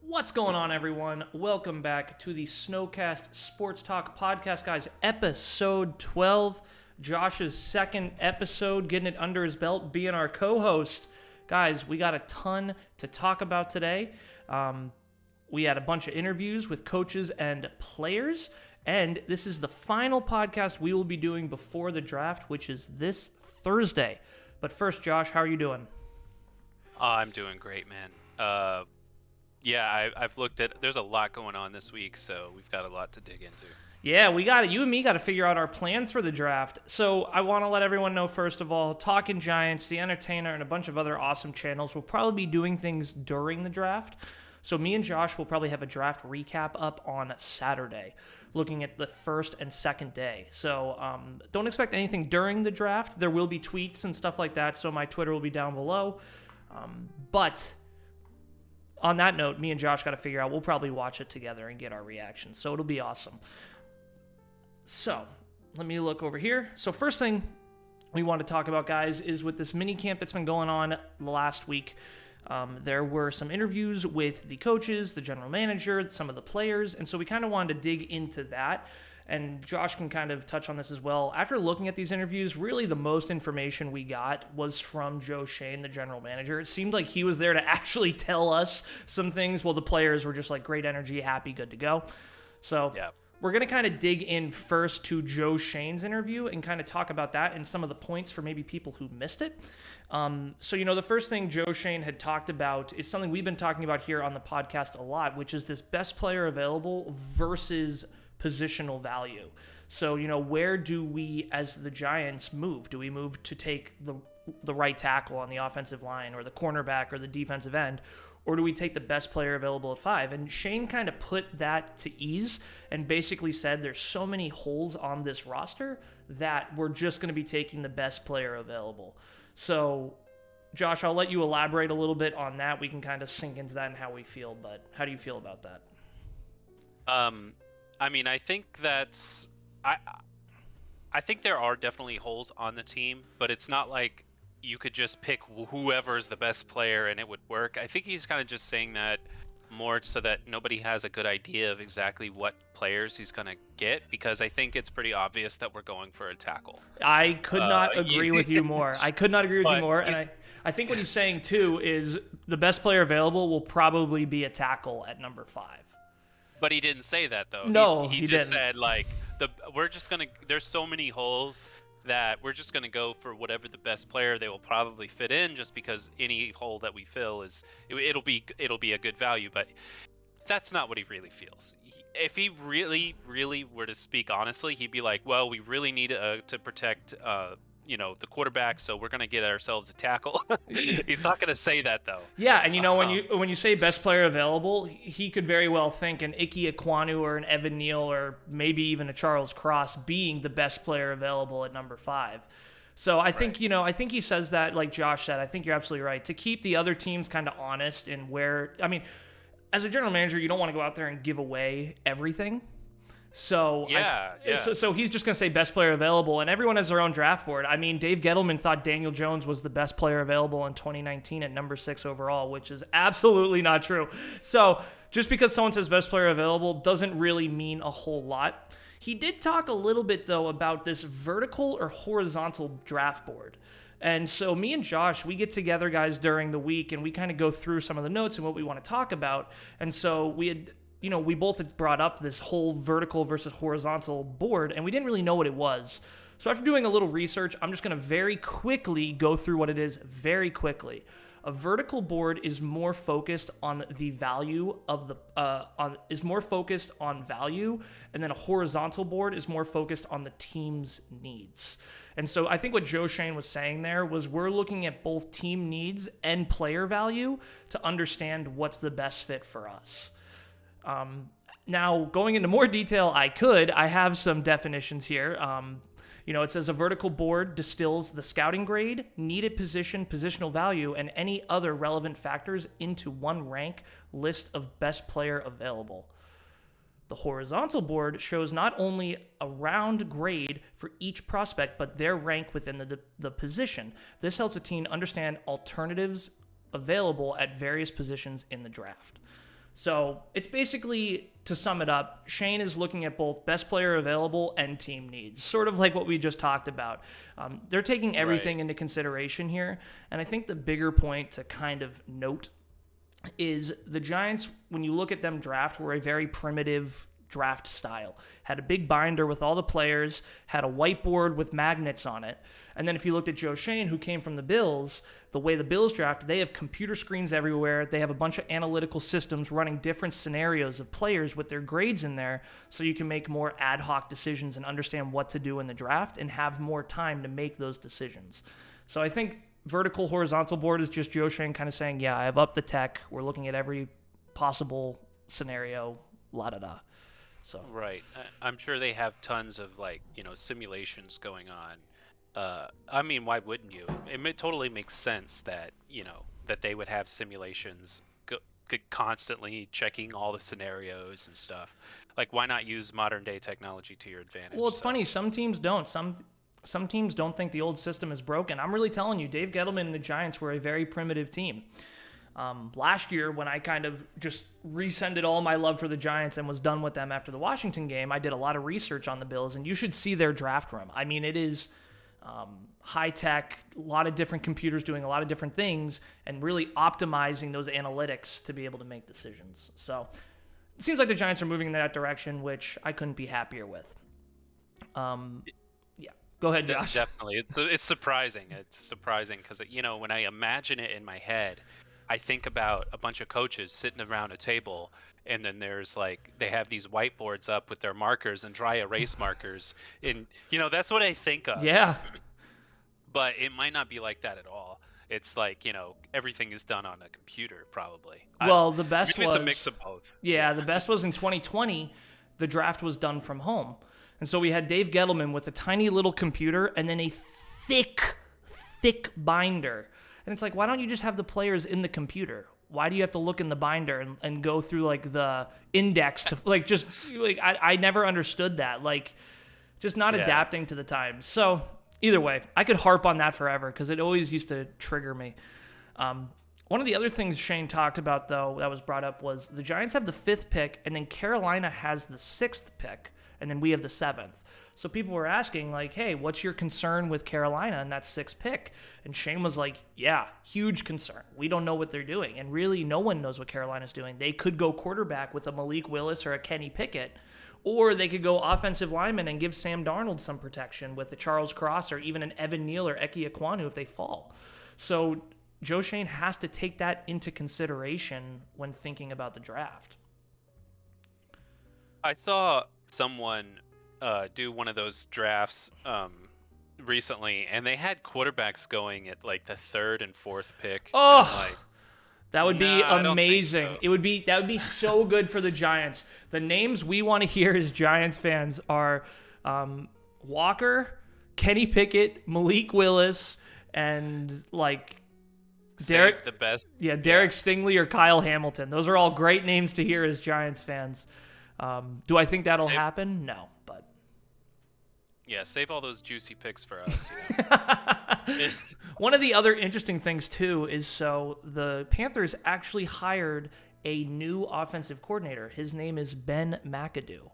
What's going on, everyone? Welcome back to the Snowcast Sports Talk Podcast, guys. Episode 12. Josh's second episode, getting it under his belt, being our co-host. Guys, we got a ton to talk about today. We had a bunch of interviews with coaches and players, and this is the final podcast we will be doing before the draft, which is this Thursday. But first, Josh, how are you doing? I'm doing great, man. Yeah, I've looked at. There's a lot going on this week, so we've got a lot to dig into. Yeah, we got it. You and me got to figure out our plans for the draft. So I want to let everyone know, first of all, Talking Giants, The Entertainer, and a bunch of other awesome channels will probably be doing things during the draft. So me and Josh will probably have a draft recap up on Saturday, looking at the first and second day. So don't expect anything during the draft. There will be tweets and stuff like that, so my Twitter will be down below. But on that note, me and Josh got to figure out, we'll probably watch it together and get our reactions. So it'll be awesome. So let me look over here. So first thing we want to talk about, guys, is with this mini camp that's been going on last week. There were some interviews with the coaches, the general manager, some of the players. And so we kind of wanted to dig into that. And Josh can kind of touch on this as well. After looking at these interviews, really the most information we got was from Joe Schoen, the general manager. It seemed like he was there to actually tell us some things, while the players were just like great energy, happy, good to go. So yeah, we're going to kind of dig in first to Joe Schoen's interview and kind of talk about that and some of the points for maybe people who missed it. So, the first thing Joe Schoen had talked about is something we've been talking about here on the podcast a lot, which is this best player available versus positional value. So, where do we as the Giants move? Do we move to take the right tackle on the offensive line, or the cornerback, or the defensive end? Or do we take the best player available at 5? And Schoen kind of put that to ease and basically said there's so many holes on this roster that we're just going to be taking the best player available. So, Josh, I'll let you elaborate a little bit on that. We can kind of sink into that and how we feel, but how do you feel about that? I think that's I think there are definitely holes on the team, but it's not like you could just pick whoever's the best player and it would work. I think he's kind of just saying that more so that nobody has a good idea of exactly what players he's going to get, because I think it's pretty obvious that we're going for a tackle. I could not agree with you more. I could not agree with you more. And I think what he's saying, too, is the best player available will probably be a tackle at number 5. But he didn't say that, though. No, he didn't. just said, like, there's so many holes that we're just going to go for whatever the best player they will probably fit in, just because any hole that we fill it'll be a good value. But that's not what he really feels. If he really, really were to speak honestly, he'd be like, well, we really need to protect the quarterback, so we're going to get ourselves a tackle. He's not going to say that, though. Yeah, and when you say best player available, he could very well think an Ike Ekwonu or an Evan Neal or maybe even a Charles Cross being the best player available at number 5. So I think, I think he says that, like Josh said, I think you're absolutely right, to keep the other teams kind of honest in where, as a general manager, you don't want to go out there and give away everything. So So he's just going to say best player available, and everyone has their own draft board. Dave Gettleman thought Daniel Jones was the best player available in 2019 at number 6 overall, which is absolutely not true. So just because someone says best player available doesn't really mean a whole lot. He did talk a little bit, though, about this vertical or horizontal draft board. And so me and Josh, we get together, guys, during the week, and we kind of go through some of the notes and what we want to talk about. And so we both had brought up this whole vertical versus horizontal board, and we didn't really know what it was. So after doing a little research, I'm just going to very quickly go through what it is very quickly. A vertical board is more focused on the value of more focused on value, and then a horizontal board is more focused on the team's needs. And so I think what Joe Schoen was saying there was we're looking at both team needs and player value to understand what's the best fit for us. Now, going into more detail, I have some definitions here. It says a vertical board distills the scouting grade, needed position, positional value, and any other relevant factors into one rank list of best player available. The horizontal board shows not only a round grade for each prospect, but their rank within the position. This helps a team understand alternatives available at various positions in the draft. So it's basically, to sum it up, Shane is looking at both best player available and team needs, sort of like what we just talked about. They're taking everything into consideration here. And I think the bigger point to kind of note is the Giants, when you look at them draft, were a very primitive draft style. Had a big binder with all the players, had a whiteboard with magnets on it. And then if you looked at Joe Shane, who came from the Bills, the way the Bills draft, they have computer screens everywhere. They have a bunch of analytical systems running different scenarios of players with their grades in there, so you can make more ad hoc decisions and understand what to do in the draft and have more time to make those decisions. So I think vertical, horizontal board is just Joe Shane kind of saying, yeah, I have upped the tech. We're looking at every possible scenario, la-da-da. So. Right. I'm sure they have tons of simulations going on. I mean, why wouldn't you? It totally makes sense that that they would have simulations constantly checking all the scenarios and stuff. Like, why not use modern day technology to your advantage? Well, it's funny. Some teams don't. Some teams don't think the old system is broken. I'm really telling you, Dave Gettleman and the Giants were a very primitive team. Last year, when I kind of just rescinded all my love for the Giants and was done with them after the Washington game, I did a lot of research on the Bills, and you should see their draft room. I mean, it is high tech, a lot of different computers doing a lot of different things, and really optimizing those analytics to be able to make decisions. So it seems like the Giants are moving in that direction, which I couldn't be happier with. Yeah, go ahead, Josh. Definitely, it's surprising. It's surprising because when I imagine it in my head, I think about a bunch of coaches sitting around a table, and then there's they have these whiteboards up with their markers and dry erase markers, and that's what I think of. Yeah. But it might not be like that at all. It's everything is done on a computer probably. Well, the best was it's a mix of both. Yeah, the best was in 2020, the draft was done from home. And so we had Dave Gettleman with a tiny little computer and then a thick binder. And it's like, why don't you just have the players in the computer? Why do you have to look in the binder and go through the index to I never understood that. Just not adapting to the times. So either way, I could harp on that forever because it always used to trigger me. One of the other things Shane talked about, though, that was brought up was the Giants have the 5th pick, and then Carolina has the 6th pick, and then we have the 7th. So people were asking, hey, what's your concern with Carolina and that 6th pick? And Shane was like, yeah, huge concern. We don't know what they're doing. And really, no one knows what Carolina's doing. They could go quarterback with a Malik Willis or a Kenny Pickett, or they could go offensive lineman and give Sam Darnold some protection with a Charles Cross or even an Evan Neal or Ike Ekwonu if they fall. So Joe Shane has to take that into consideration when thinking about the draft. I saw someone do one of those drafts recently, and they had quarterbacks going at the 3rd and 4th pick. Oh, that would be amazing. I don't think so. That would be so good for the Giants. The names we want to hear as Giants fans are Walker, Kenny Pickett, Malik Willis, and Derek, the best. Yeah, Derek Stingley or Kyle Hamilton. Those are all great names to hear as Giants fans. Do I think that'll happen? No, but yeah, save all those juicy picks for us. One of the other interesting things too is the Panthers actually hired a new offensive coordinator. His name is Ben McAdoo.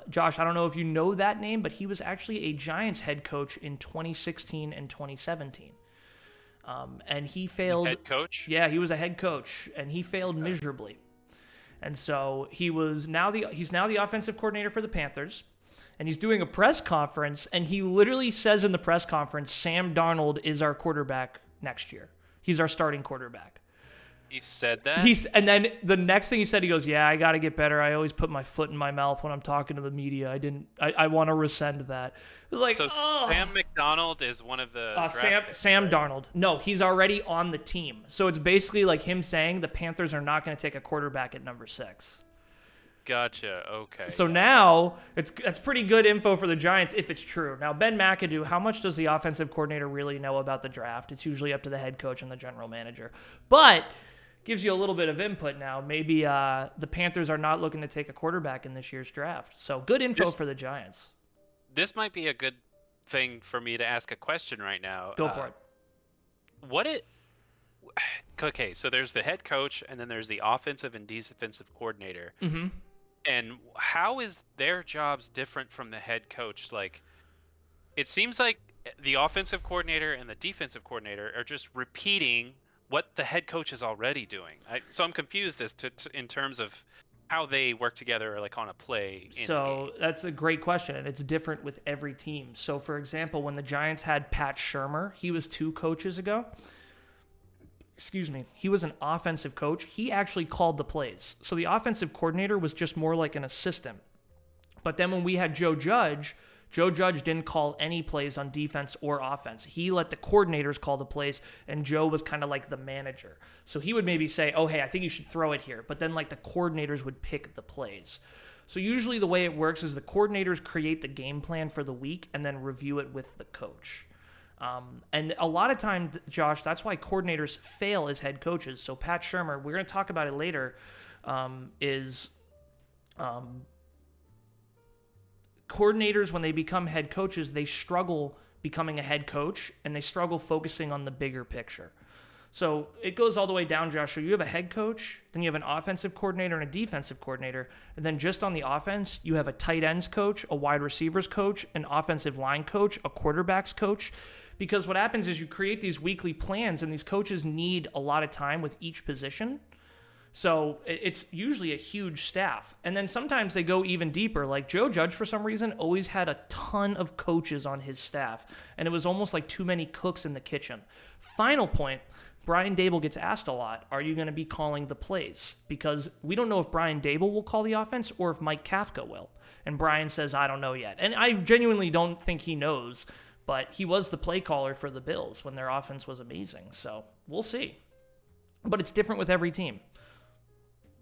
Josh, I don't know if you know that name, but he was actually a Giants head coach in 2016 and 2017. And he failed. Head coach? Yeah, he was a head coach, and he failed miserably. And so he's now the offensive coordinator for the Panthers, and he's doing a press conference, and he literally says in the press conference, Sam Darnold is our quarterback next year. He's our starting quarterback. He said that? And then the next thing he said, he goes, yeah, I got to get better. I always put my foot in my mouth when I'm talking to the media. I want to rescind that. It was Sam McDonald is one of the Sam Darnold. No, he's already on the team. So it's basically like him saying the Panthers are not going to take a quarterback at number 6. Gotcha. Okay. So now that's pretty good info for the Giants if it's true. Now, Ben McAdoo, how much does the offensive coordinator really know about the draft? It's usually up to the head coach and the general manager. But gives you a little bit of input now. Maybe the Panthers are not looking to take a quarterback in this year's draft. So good info for the Giants. This might be a good thing for me to ask a question right now. Go for it. okay, so there's the head coach, and then there's the offensive and defensive coordinator. Mm-hmm. And how is their jobs different from the head coach? Like, it seems like the offensive coordinator and the defensive coordinator are just repeating what the head coach is already doing. So I'm confused as to in terms of how they work together, like on a play in the game. So that's a great question, and it's different with every team. So, for example, when the Giants had Pat Shurmur, he was 2 coaches ago. Excuse me. He was an offensive coach. He actually called the plays. So the offensive coordinator was just more like an assistant. But then when we had Joe Judge didn't call any plays on defense or offense. He let the coordinators call the plays, and Joe was kind of like the manager. So he would maybe say, oh, hey, I think you should throw it here. But then like the coordinators would pick the plays. So usually the way it works is the coordinators create the game plan for the week and then review it with the coach. And a lot of times, Josh, that's why coordinators fail as head coaches. So Pat Shurmur, we're going to talk about it later, coordinators, when they become head coaches, they struggle becoming a head coach, and they struggle focusing on the bigger picture. So it goes all the way down, Josh. So you have a head coach, then you have an offensive coordinator and a defensive coordinator, and then just on the offense, you have a tight ends coach, a wide receivers coach, an offensive line coach, a quarterbacks coach. Because what happens is you create these weekly plans, and these coaches need a lot of time with each position. So it's usually a huge staff. And then sometimes they go even deeper. Like Joe Judge, for some reason, always had a ton of coaches on his staff. And it was almost like too many cooks in the kitchen. Final point, Brian Daboll gets asked a lot, are you going to be calling the plays? Because we don't know if Brian Daboll will call the offense or if Mike Kafka will. And Brian says, I don't know yet. And I genuinely don't think he knows. But he was the play caller for the Bills when their offense was amazing. So we'll see. But it's different with every team.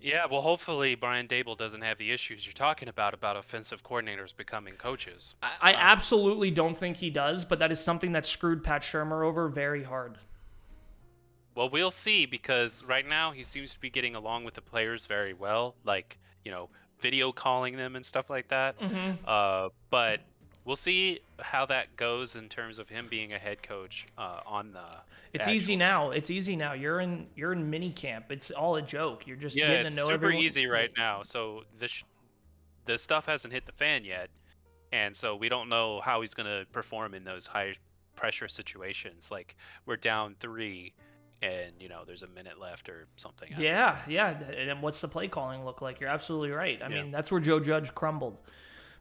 Yeah, well, hopefully Brian Daboll doesn't have the issues you're talking about offensive coordinators becoming coaches. I absolutely don't think he does, but that is something that screwed Pat Shurmur over very hard. Well, we'll see, because right now he seems to be getting along with the players very well, like, video calling them and stuff like that. Mm-hmm. But we'll see how that goes in terms of him being a head coach on the. It's easy now. It's easy now. You're in mini camp. It's all a joke. You're just getting to know everyone. It's super easy right now. So the stuff hasn't hit the fan yet, and so we don't know how he's going to perform in those high pressure situations. Like, we're down 3, and there's a minute left or something. Yeah. And what's the play calling look like? You're absolutely right. I mean, that's where Joe Judge crumbled.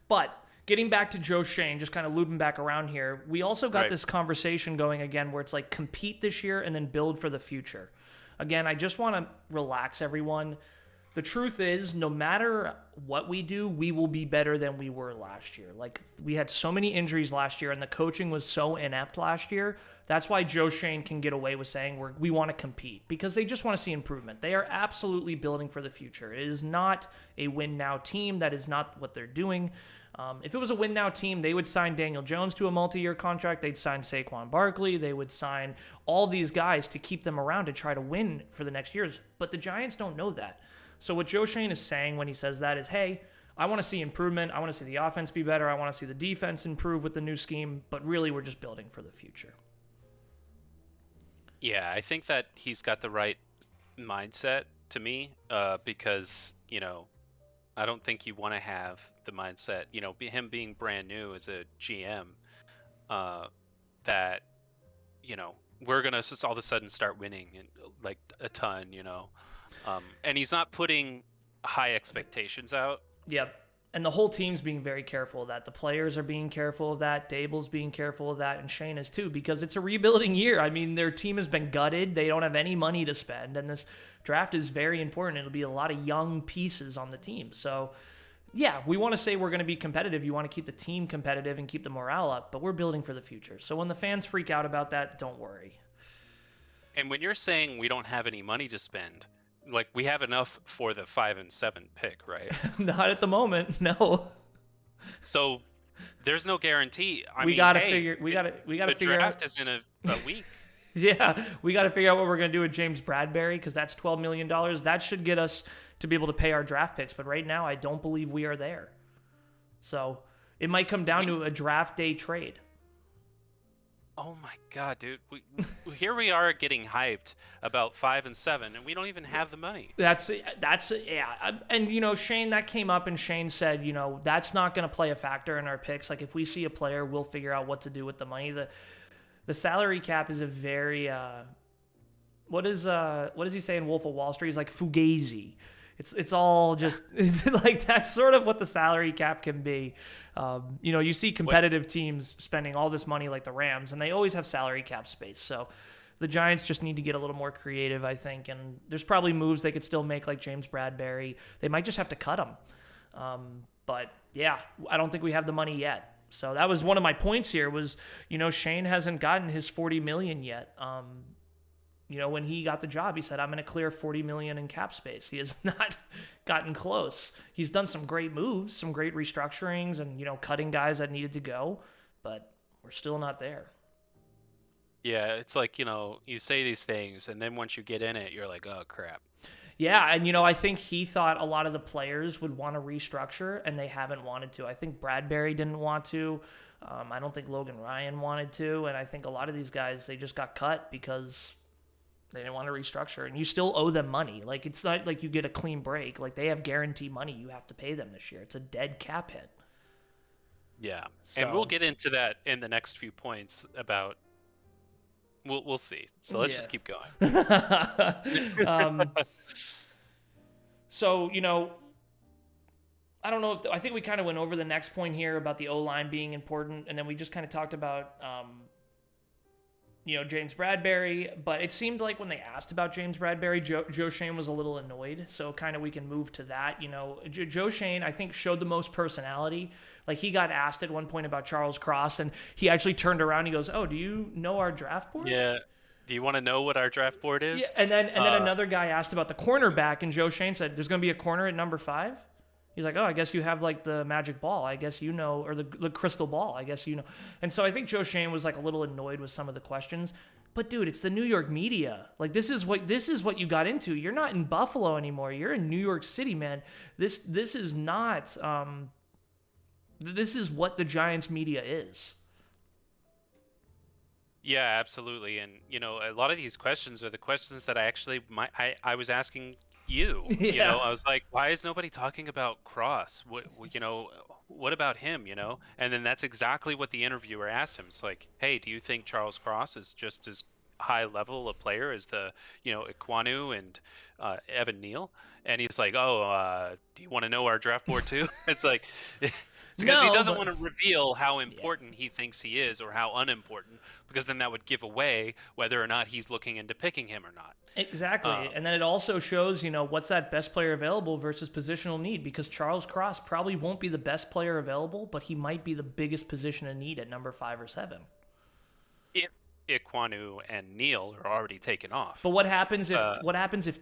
But getting back to Joe Schoen, just kind of looping back around here, we also got this conversation going again where it's like compete this year and then build for the future. Again, I just want to relax everyone. The truth is, no matter what we do, we will be better than we were last year. Like, we had so many injuries last year, and the coaching was so inept last year. That's why Joe Schoen can get away with saying we want to compete, because they just want to see improvement. They are absolutely building for the future. It is not a win-now team. That is not what they're doing. If it was a win-now team, they would sign Daniel Jones to a multi-year contract. They'd sign Saquon Barkley. They would sign all these guys to keep them around to try to win for the next years. But the Giants don't know that. So what Joe Schoen is saying when he says that is, hey, I want to see improvement. I want to see the offense be better. I want to see the defense improve with the new scheme. But really, we're just building for the future. Yeah, I think that he's got the right mindset to me, because, I don't think you want to have the mindset, him being brand new as a GM, that, we're going to just all of a sudden start winning and like a ton, and he's not putting high expectations out. Yep. And the whole team's being very careful of that. The players are being careful of that. Daboll's being careful of that. And Shane is too, because it's a rebuilding year. I mean, their team has been gutted. They don't have any money to spend. And this draft is very important. It'll be a lot of young pieces on the team. So, yeah, we want to say we're going to be competitive. You want to keep the team competitive and keep the morale up. But we're building for the future. So when the fans freak out about that, don't worry. And when you're saying we don't have any money to spend, like, we have enough for the 5 and 7 pick, right? Not at the moment, no. So there's no guarantee. We gotta figure. The draft is in a week. Yeah, we got to figure out what we're gonna do with James Bradbury, because that's $12 million. That should get us to be able to pay our draft picks. But right now, I don't believe we are there. So it might come down to a draft day trade. Oh my God, dude. Here we are getting hyped about 5 and 7, and we don't even have the money. That's yeah, and Shane, that came up, and Shane said, that's not going to play a factor in our picks. Like if we see a player, we'll figure out what to do with the money. The salary cap is a very what does he say in Wolf of Wall Street? He's like fugazi. It's all just like that's sort of what the salary cap can be. You see competitive teams spending all this money like the Rams, and they always have salary cap space. So the Giants just need to get a little more creative, I think. And there's probably moves they could still make, like James Bradberry. They might just have to cut him. But yeah, I don't think we have the money yet. So that was one of my points here was, Shane hasn't gotten his $40 million yet. When he got the job, he said, I'm going to clear $40 million in cap space. He has not gotten close. He's done some great moves, some great restructurings, and, cutting guys that needed to go, but we're still not there. Yeah, it's like, you say these things, and then once you get in it, you're like, oh, crap. Yeah, and, I think he thought a lot of the players would want to restructure, and they haven't wanted to. I think Bradberry didn't want to. I don't think Logan Ryan wanted to, and I think a lot of these guys, they just got cut because they didn't want to restructure, and you still owe them money. Like, it's not like you get a clean break. Like, they have guaranteed money you have to pay them this year. It's a dead cap hit. Yeah, and we'll get into that in the next few points about... We'll see. So let's just keep going. So, I don't know. I think we kind of went over the next point here about the O-line being important, and then we just kind of talked about... James Bradberry, but it seemed like when they asked about James Bradberry, Joe Shane was a little annoyed. So kind of we can move to that. Joe Shane, I think, showed the most personality. Like he got asked at one point about Charles Cross, and he actually turned around and he goes, "Oh, do you know our draft board?" Yeah. Do you want to know what our draft board is? Yeah. And then another guy asked about the cornerback, and Joe Shane said, "There's going to be a corner at number 5." He's like, oh, I guess you have like the magic ball. I guess or the crystal ball. I guess And so I think Joe Shane was like a little annoyed with some of the questions. But dude, it's the New York media. Like this is what you got into. You're not in Buffalo anymore. You're in New York City, man. This is not. This is what the Giants media is. Yeah, absolutely. And a lot of these questions are the questions that I was asking you. Yeah. I was like, why is nobody talking about Cross? What about him? And then that's exactly what the interviewer asked him. It's like, hey, do you think Charles Cross is just as high level a player as the Iquanu and Evan Neal? And he's like, oh, do you want to know our draft board too? It's like it's because he doesn't want to reveal how important he thinks he is or how unimportant, because then that would give away whether or not he's looking into picking him or not. Exactly. And then it also shows, what's that best player available versus positional need, because Charles Cross probably won't be the best player available, but he might be the biggest position in need at number 5 or 7. If Iquanu and Neal are already taken off. But what happens if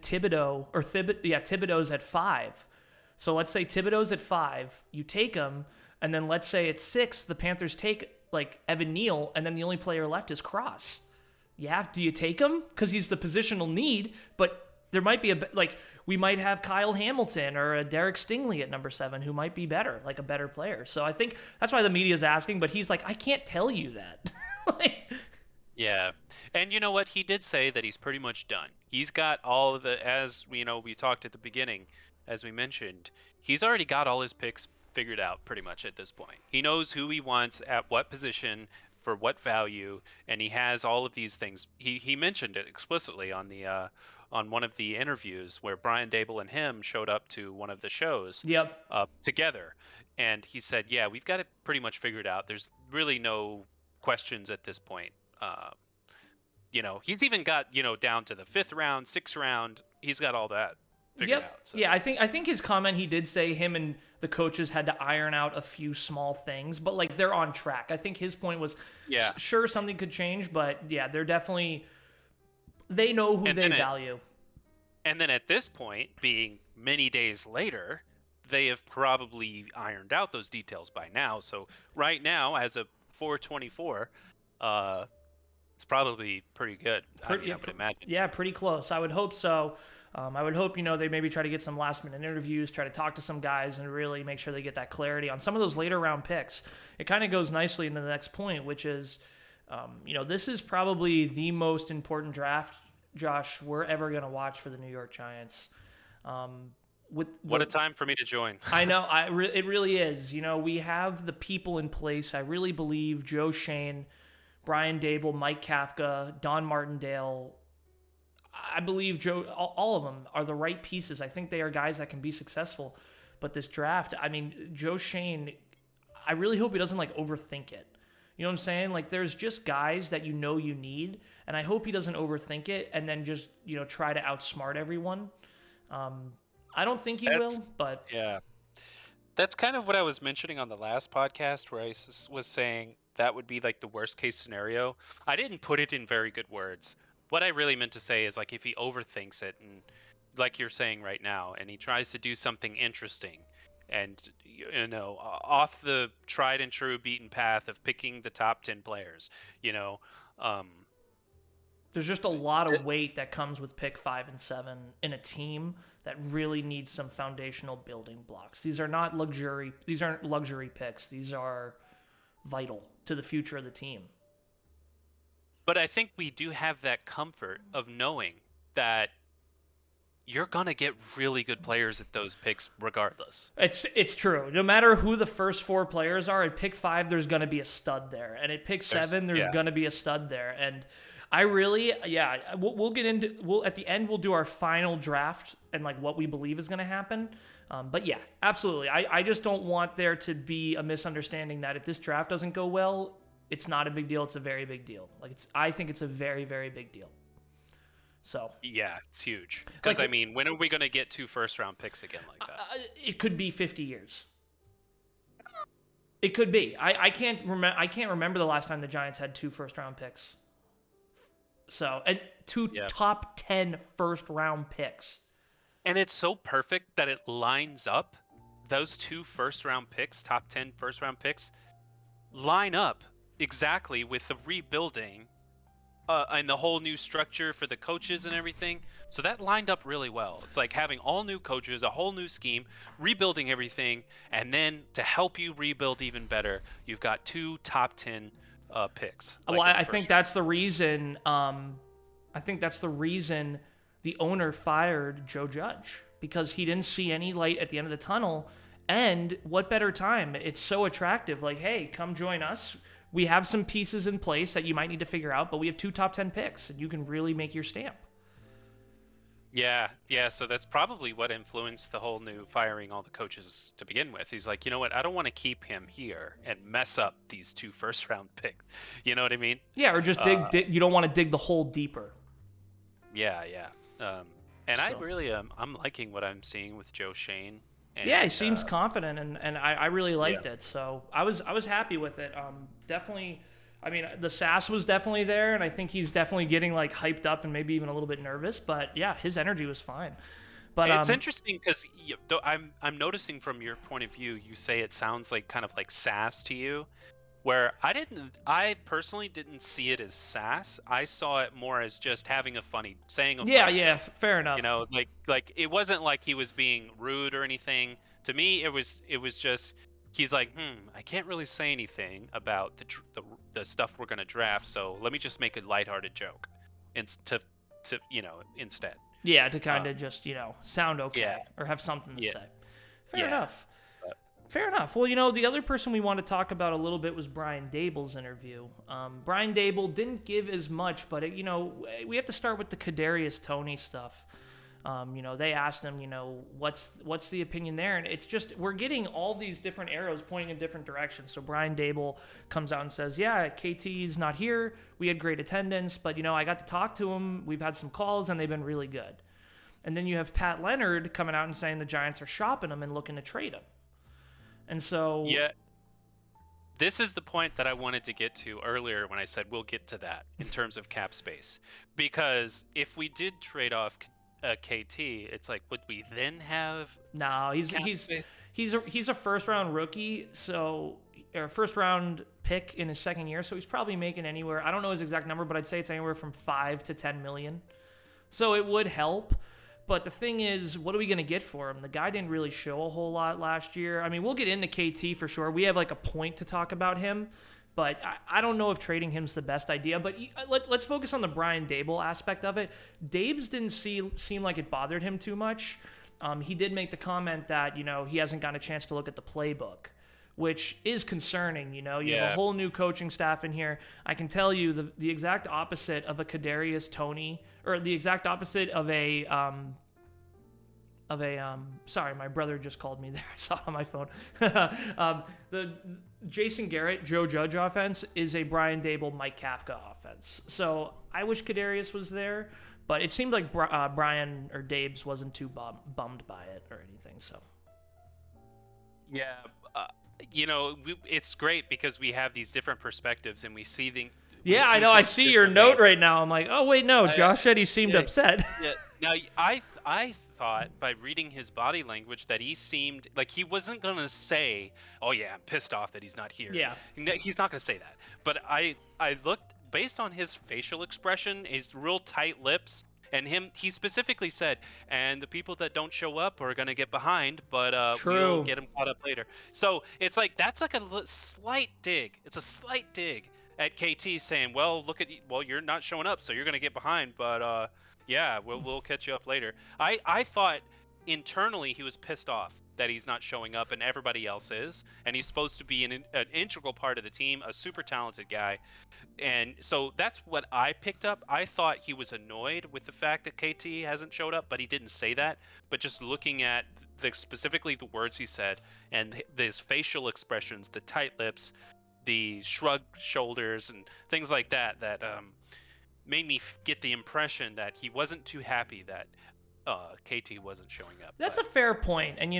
Thibodeau's at 5? So let's say Thibodeau's at 5, you take him, and then let's say at 6 the Panthers take like Evan Neal, and then the only player left is Cross. Do you take him? Because he's the positional need, but there might be we might have Kyle Hamilton or a Derek Stingley at number 7 who might be better, like a better player. So I think that's why the media's asking, but he's like, I can't tell you that. Yeah. And you know what? He did say that he's pretty much done. He's got all of as we talked at the beginning, as we mentioned, he's already got all his picks figured out pretty much at this point. He knows who he wants at what position for what value, and he has all of these things. He mentioned it explicitly on the on one of the interviews where Brian Dable and him showed up to one of the shows together, and he said, yeah, we've got it pretty much figured out. There's really no questions at this point. He's even got down to the 5th round, 6th round. He's got all that figured out. So. Yeah, I think his comment, he did say him and the coaches had to iron out a few small things, but like they're on track. I think his point was, sure, something could change, but yeah, they're definitely, they know who they value. And then at this point, being many days later, they have probably ironed out those details by now. So right now, as of 4/24, it's probably pretty good. I would imagine. Yeah, pretty close. I would hope so. I would hope, they maybe try to get some last-minute interviews, try to talk to some guys, and really make sure they get that clarity on some of those later-round picks. It kind of goes nicely into the next point, which is This is probably the most important draft, Josh, we're ever going to watch for the New York Giants. What a time for me to join. I know, it really is. We have the people in place. I really believe Joe Shane, Brian Dable, Mike Kafka, Don Martindale. I believe all of them are the right pieces. I think they are guys that can be successful. But this draft, Joe Shane, I really hope he doesn't overthink it. You know what I'm saying? There's just guys that you need, and I hope he doesn't overthink it and then just, try to outsmart everyone. I don't think he will, but... Yeah. That's kind of what I was mentioning on the last podcast, where I was saying that would be the worst case scenario. I didn't put it in very good words. What I really meant to say is if he overthinks it, and like you're saying right now, and he tries to do something interesting and off the tried and true beaten path of picking the top 10 players, there's just a lot of weight that comes with pick 5 and 7 in a team that really needs some foundational building blocks. These aren't luxury picks. These are vital to the future of the team. But I think we do have that comfort of knowing that you're going to get really good players at those picks regardless. It's true. No matter who the first 4 players are, at pick 5, there's going to be a stud there. And at pick 7, there's going to be a stud there. And I really, we'll get into, at the end, we'll do our final draft and what we believe is going to happen. But yeah, absolutely. I just don't want there to be a misunderstanding that if this draft doesn't go well, it's not a big deal. It's a very big deal. I think it's a very, very big deal. So yeah, it's huge. Because when are we going to get 2 first-round picks again like that? It could be 50 years. It could be. I can't remember the last time the Giants had 2 first-round picks. So, and 2 top 10 first-round picks. And it's so perfect that it lines up. Those 2 first-round picks, top 10 first-round picks, line up exactly with the rebuilding and the whole new structure for the coaches and everything. So that lined up really well. It's having all new coaches, a whole new scheme, rebuilding everything, and then to help you rebuild even better, you've got 2 top 10 picks. Well, I think that's the reason. I think that's the reason the owner fired Joe Judge, because he didn't see any light at the end of the tunnel. And what better time? It's so attractive. Hey, come join us. We have some pieces in place that you might need to figure out, but we have 2 top 10 picks, and you can really make your stamp. Yeah. So that's probably what influenced the whole new firing all the coaches to begin with. He's like, you know what? I don't want to keep him here and mess up these 2 first-round picks. You know what I mean? Yeah, or just dig. You don't want to dig the hole deeper. Yeah. I really I'm liking what I'm seeing with Joe Shane. And, he seems confident, and I really liked it. So I was happy with it. Definitely. The sass was definitely there, and I think he's definitely getting hyped up and maybe even a little bit nervous. But yeah, his energy was fine. But it's interesting because I'm noticing from your point of view, you say it sounds kind of like sass to you, where I personally didn't see it as sass. I saw it more as just having a funny saying. Fair enough. It wasn't like he was being rude or anything. To me, it was just. He's like, I can't really say anything about the stuff we're gonna draft, so let me just make a lighthearted joke, instead. Yeah, to kind of just sound okay or have something to say. Fair enough. Fair enough. Well, the other person we want to talk about a little bit was Brian Dable's interview. Brian Dable didn't give as much, but we have to start with the Kadarius Toney stuff. They asked him, what's the opinion there? And it's just, we're getting all these different arrows pointing in different directions. So Brian Dable comes out and says, KT's not here. We had great attendance, but, I got to talk to him. We've had some calls, and they've been really good. And then you have Pat Leonard coming out and saying the Giants are shopping him and looking to trade him. And so... Yeah. This is the point that I wanted to get to earlier when I said we'll get to that in terms of cap space. Because if we did trade off KT, it's would we then have? No, he's a first round rookie, or first round pick in his second year, so he's probably making anywhere. I don't know his exact number, but I'd say it's anywhere from 5 to 10 million. So it would help. But the thing is, what are we going to get for him? The guy didn't really show a whole lot last year. We'll get into KT for sure. We have a point to talk about him. But I don't know if trading him's the best idea. But let's focus on the Brian Dable aspect of it. Dabes didn't seem like it bothered him too much. He did make the comment that, he hasn't gotten a chance to look at the playbook, which is concerning. You have a whole new coaching staff in here. I can tell you the exact opposite of a Kadarius Toney, or the exact opposite of a sorry, my brother just called me there. I saw it on my phone. The Jason Garrett, Joe Judge offense is a Brian Dable, Mike Kafka offense. So I wish Kadarius was there, but it seemed like Brian or Dabes wasn't too bummed by it or anything. So yeah, it's great because we have these different perspectives and we see the. Yeah, I know. I see your note right now. I'm like, oh wait, no. Josh said he seemed upset. Yeah. Now I thought by reading his body language that he seemed like he wasn't gonna say, "Oh yeah, I'm pissed off that he's not here." Yeah. He's not gonna say that. But I looked based on his facial expression, his real tight lips, and he specifically said, "And the people that don't show up are gonna get behind, but we'll get them caught up later." So it's like that's like a slight dig. It's a slight dig at KT saying, "Well, you're not showing up, so you're gonna get behind, but yeah, we'll catch you up later." I thought internally he was pissed off that he's not showing up and everybody else is, and he's supposed to be an integral part of the team, a super talented guy. And so that's what I picked up. I thought he was annoyed with the fact that KT hasn't showed up, but he didn't say that. But just looking at specifically the words he said and his facial expressions, the tight lips, the shrugged shoulders and things like that made me get the impression that he wasn't too happy that KT wasn't showing up. That's a fair point. And,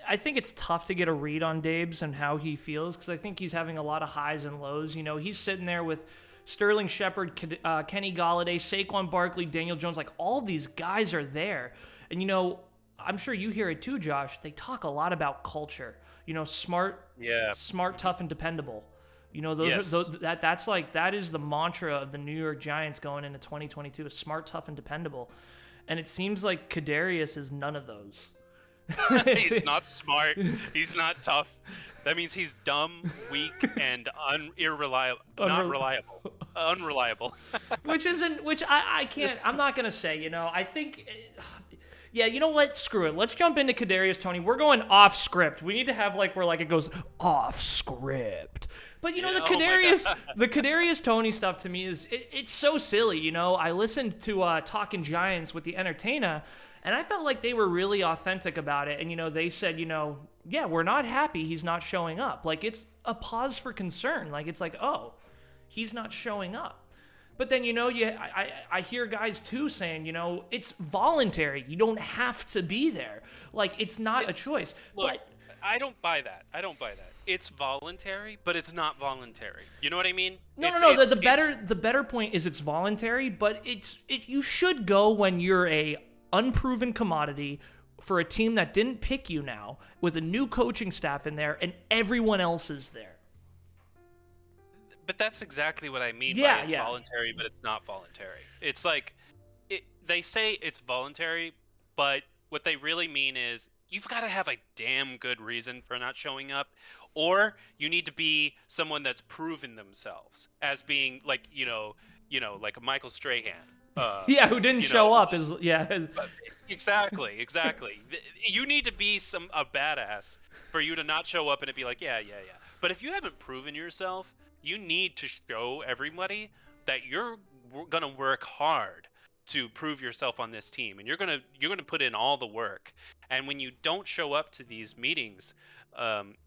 I think it's tough to get a read on Dabes and how he feels because I think he's having a lot of highs and lows. He's sitting there with Sterling Shepard, Kenny Golladay, Saquon Barkley, Daniel Jones. Like, all these guys are there. And, I'm sure you hear it too, Josh. They talk a lot about culture. Smart, tough, and dependable. That is the mantra of the New York Giants going into 2022: is smart, tough, and dependable. And it seems like Kadarius is none of those. He's not smart. He's not tough. That means he's dumb, weak, and unreliable. Which I can't. I'm not gonna say. I think. Yeah, you know what? Screw it. Let's jump into Kadarius Toney. We're going off script. We need to have where it goes off script. But the Kadarius Toney stuff to me it's so silly. I listened to Talking Giants with the Entertainer, and I felt like they were really authentic about it. And they said, yeah, we're not happy he's not showing up. Like, it's a pause for concern. Like, it's like, oh, he's not showing up. But then, I hear guys too saying, it's voluntary. You don't have to be there. Like, it's not a choice. Look, I don't buy that. It's voluntary, but it's not voluntary. You know what I mean? No. The better point is it's voluntary, but you should go when you're a unproven commodity for a team that didn't pick you now with a new coaching staff in there and everyone else is there. But that's exactly what I mean by it's voluntary, but it's not voluntary. It's like they say it's voluntary, but what they really mean is you've got to have a damn good reason for not showing up, or you need to be someone that's proven themselves as being like like a Michael Strahan. Who didn't show up is Exactly. You need to be a badass for you to not show up and it be like yeah. But if you haven't proven yourself, you need to show everybody that you're gonna work hard to prove yourself on this team, and you're gonna put in all the work. And when you don't show up to these meetings,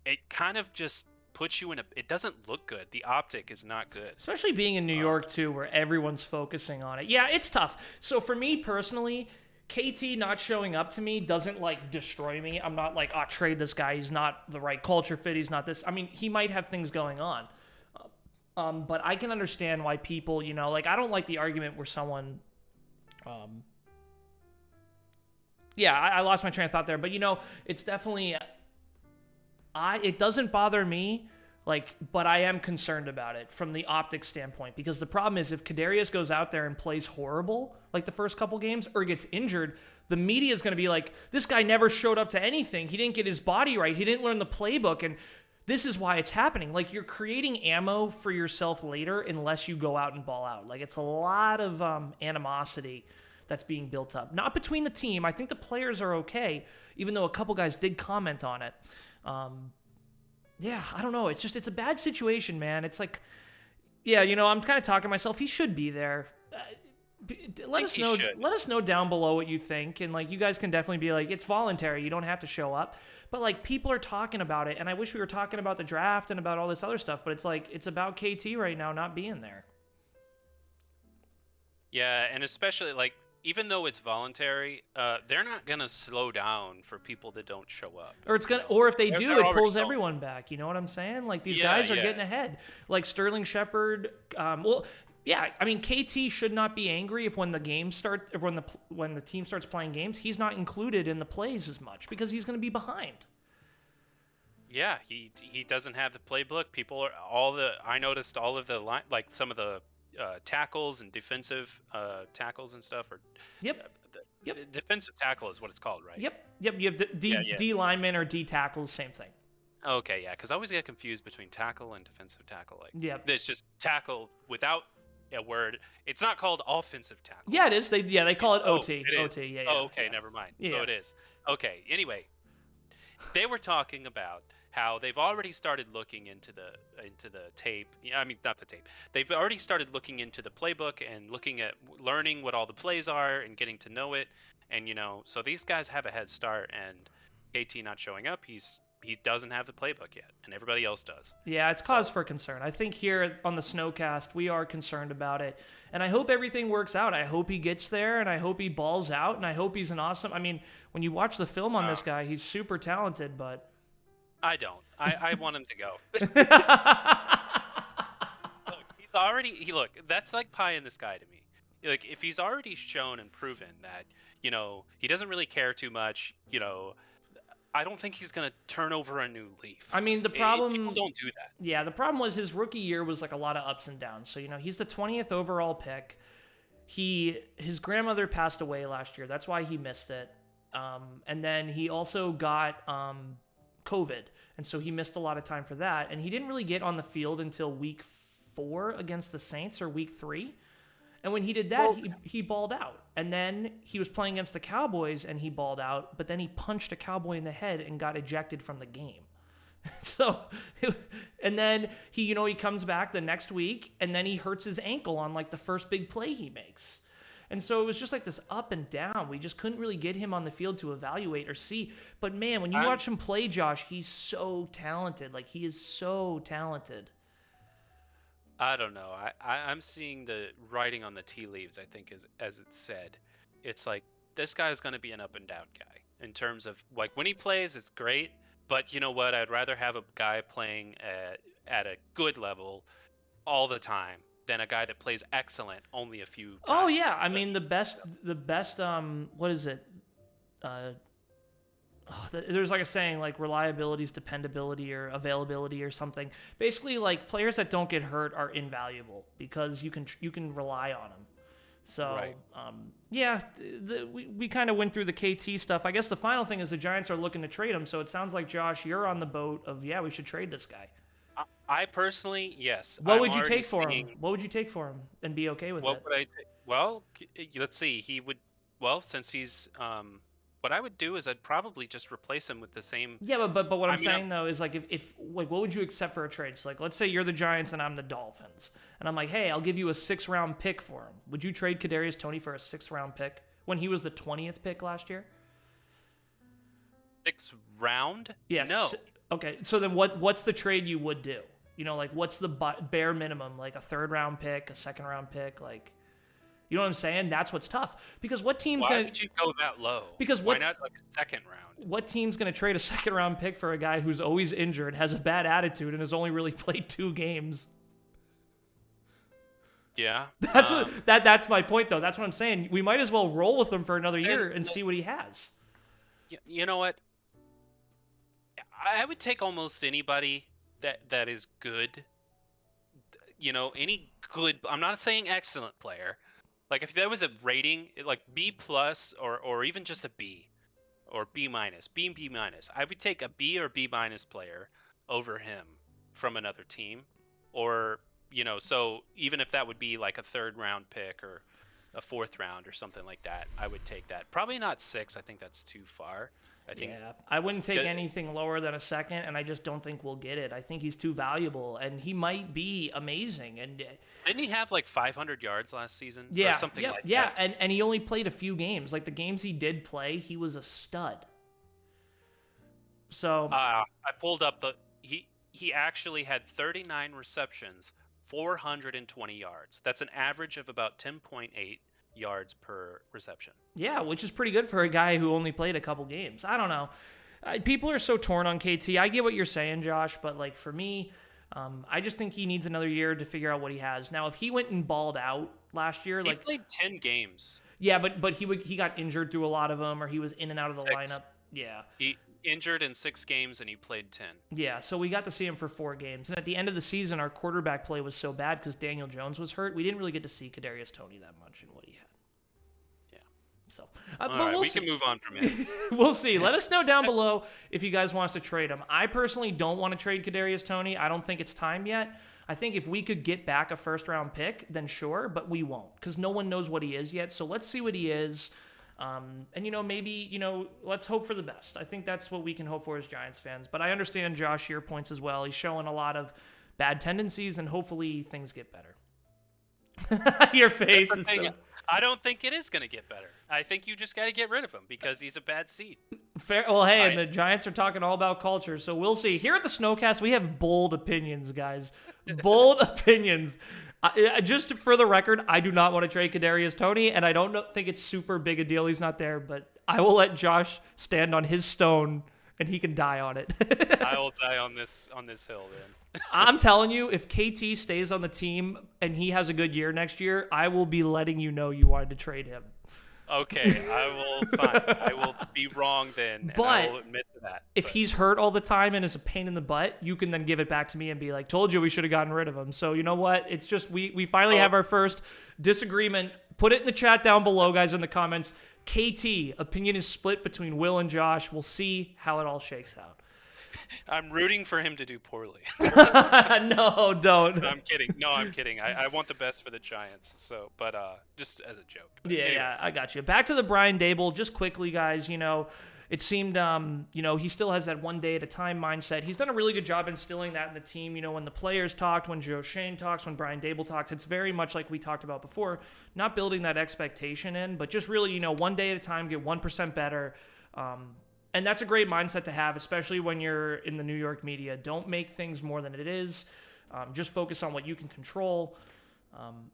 it kind of just puts you in it doesn't look good. The optic is not good. Especially being in New York too, where everyone's focusing on it. Yeah, it's tough. So for me personally, KT not showing up to me doesn't destroy me. I'm not like, trade this guy. He's not the right culture fit. He's not this. I mean, he might have things going on. But I can understand why people, I don't like the argument where someone, I lost my train of thought there, but it's definitely, it doesn't bother me, but I am concerned about it from the optics standpoint, because the problem is if Kadarius goes out there and plays horrible, like the first couple games, or gets injured, the media is going to be like, this guy never showed up to anything. He didn't get his body right. He didn't learn the playbook. And this is why it's happening. Like, you're creating ammo for yourself later unless you go out and ball out. Like, it's a lot of animosity that's being built up. Not between the team. I think the players are okay, even though a couple guys did comment on it. Yeah, I don't know. It's a bad situation, man. It's like, yeah, I'm kind of talking to myself. He should be there. Let us know. Let us know down below what you think, and like, you guys can definitely be like, it's voluntary. You don't have to show up. But like, people are talking about it, and I wish we were talking about the draft and about all this other stuff. But it's like, it's about KT right now not being there. Yeah, and especially like, even though it's voluntary, they're not gonna slow down for people that don't show up. Or if they do, it pulls everyone back. You know what I'm saying? Like, these guys are getting ahead. Like Sterling Shepard. Yeah, I mean, KT should not be angry if when the game start, if when the team starts playing games, he's not included in the plays as much because he's going to be behind. Yeah, he doesn't have the playbook. I noticed all of the line, like some of the tackles and defensive tackles and stuff. Yep. Defensive tackle is what it's called, right? Yep. You have D lineman or D tackle, same thing. Okay, yeah, because I always get confused between tackle and defensive tackle. Like, it's just tackle without a word. It's not called offensive tackle. Yeah, it is. They call it OT. OT. Yeah. Oh, okay, never mind. So it is. Okay. Anyway, they were talking about how they've already started looking into the tape. I mean, not the tape. They've already started looking into the playbook and looking at learning what all the plays are and getting to know it. And so these guys have a head start. And KT not showing up, he doesn't have the playbook yet, and everybody else does. Yeah, it's cause for concern. I think here on the Snowcast, we are concerned about it, and I hope everything works out. I hope he gets there, and I hope he balls out, and I hope he's an awesome... I mean, when you watch the film on this guy, he's super talented, but... I don't. I want him to go. Look, that's like pie in the sky to me. Like, if he's already shown and proven that, he doesn't really care too much, I don't think he's going to turn over a new leaf. I mean, the problem... People don't do that. Yeah, the problem was his rookie year was like a lot of ups and downs. So, he's the 20th overall pick. His grandmother passed away last year. That's why he missed it. And then he also got COVID. And so he missed a lot of time for that. And he didn't really get on the field until week 4 against the Saints, or week 3. And when he did that, he balled out. And then he was playing against the Cowboys, and he balled out. But then he punched a Cowboy in the head and got ejected from the game. And then he comes back the next week, and then he hurts his ankle on like the first big play he makes. And so it was just like this up and down. We just couldn't really get him on the field to evaluate or see. But man, when you watch him play, Josh, he's so talented. Like, he is so talented. I don't know. I'm seeing the writing on the tea leaves, I think, as it's said. It's like, this guy's going to be an up and down guy in terms of, like, when he plays, it's great. But you know what? I'd rather have a guy playing at a good level all the time than a guy that plays excellent only a few times. Oh, yeah. I mean, the best, what is it? There's like a saying, like, reliability is dependability or availability or something. Basically, like, players that don't get hurt are invaluable because you can rely on them. So, right. We kind of went through the KT stuff. I guess the final thing is the Giants are looking to trade him. So it sounds like, Josh, you're on the boat of, we should trade this guy. I personally, yes. What would you take for him? What would you take for him and be okay with it? What would I take? Well, let's see. He would, since he's... what I would do is I'd probably just replace him with the same. Yeah, but what I'm saying though is, like, if like, what would you accept for a trade? So, like, let's say you're the Giants and I'm the Dolphins, and I'm like, hey, I'll give you a 6th-round pick for him. Would you trade Kadarius Toney for a 6th-round pick when he was the 20th pick last year? 6th round? Yes. No. Okay, so then what's the trade you would do? Like, what's the bare minimum? Like a 3rd-round pick, a 2nd-round pick, like. You know what I'm saying? That's what's tough. Because what team's Why would you go that low? Because why not like a 2nd round? What team's going to trade a 2nd-round pick for a guy who's always injured, has a bad attitude, and has only really played 2 games? Yeah. That's my point, though. That's what I'm saying. We might as well roll with him for another year and see what he has. You know what? I would take almost anybody that is good. Any good. I'm not saying excellent player. Like, if there was a rating, like B+ or even just a B or B-, B minus, I would take a B or B- player over him from another team, or so even if that would be like a 3rd round pick or a 4th round or something like that, I would take that. Probably not 6. I think that's too far. I think I wouldn't take anything lower than a 2nd, and I just don't think we'll get it. I think he's too valuable, and he might be amazing. And didn't he have like 500 yards last season? Yeah, or something like yeah, that? and he only played a few games. Like the games he did play, he was a stud. So I pulled up he actually had 39 receptions, 420 yards. That's an average of about 10.8 yards per reception. yeah, which is pretty good for a guy who only played a couple games. I don't know. People are so torn on KT. I get what you're saying, Josh, but like for me, I just think he needs another year to figure out what he has. Now, if he went and balled out last year, he played 10 games. Yeah, but he got injured through a lot of them, or he was in and out of the 6. lineup. Yeah. He injured in 6 games and he played 10. Yeah, so we got to see him for 4 games. And at the end of the season, our quarterback play was so bad because Daniel Jones was hurt. We didn't really get to see Kadarius Toney that much in what he had. Yeah. So, but we can move on from him. We'll see. Let us know down below if you guys want us to trade him. I personally don't want to trade Kadarius Toney. I don't think it's time yet. I think if we could get back a 1st-round pick, then sure, but we won't because no one knows what he is yet. So let's see what he is. And, maybe, let's hope for the best. I think that's what we can hope for as Giants fans. But I understand Josh, your points as well. He's showing a lot of bad tendencies, and hopefully things get better. Your face is so... I don't think it is going to get better. I think you just got to get rid of him because he's a bad seed. Fair. Well, hey, and the Giants are talking all about culture, so we'll see. Here at the Snowcast, we have bold opinions, guys. Bold opinions. Just for the record, I do not want to trade Kadarius Toney, and I don't think it's super big a deal he's not there, but I will let Josh stand on his stone, and he can die on it. I will die on this hill, then. I'm telling you, if KT stays on the team and he has a good year next year, I will be letting you know you wanted to trade him. Okay, I will be wrong then, and I will admit to that. If he's hurt all the time and is a pain in the butt, you can then give it back to me and be like, told you we should have gotten rid of him. So you know what? It's just we finally have our first disagreement. Put it in the chat down below, guys, in the comments. KT, opinion is split between Will and Josh. We'll see how it all shakes out. I'm rooting for him to do poorly. No, don't. I'm kidding. No, I'm kidding. I want the best for the Giants. So, but just as a joke. But anyway. Yeah, I got you. Back to the Brian Daboll, just quickly, guys. It seemed, he still has that one day at a time mindset. He's done a really good job instilling that in the team. When the players talked, when Joe Shane talks, when Brian Daboll talks, it's very much like we talked about before, not building that expectation in, but just really, one day at a time, get 1% better. And that's a great mindset to have, especially when you're in the New York media. Don't make things more than it is. Just focus on what you can control.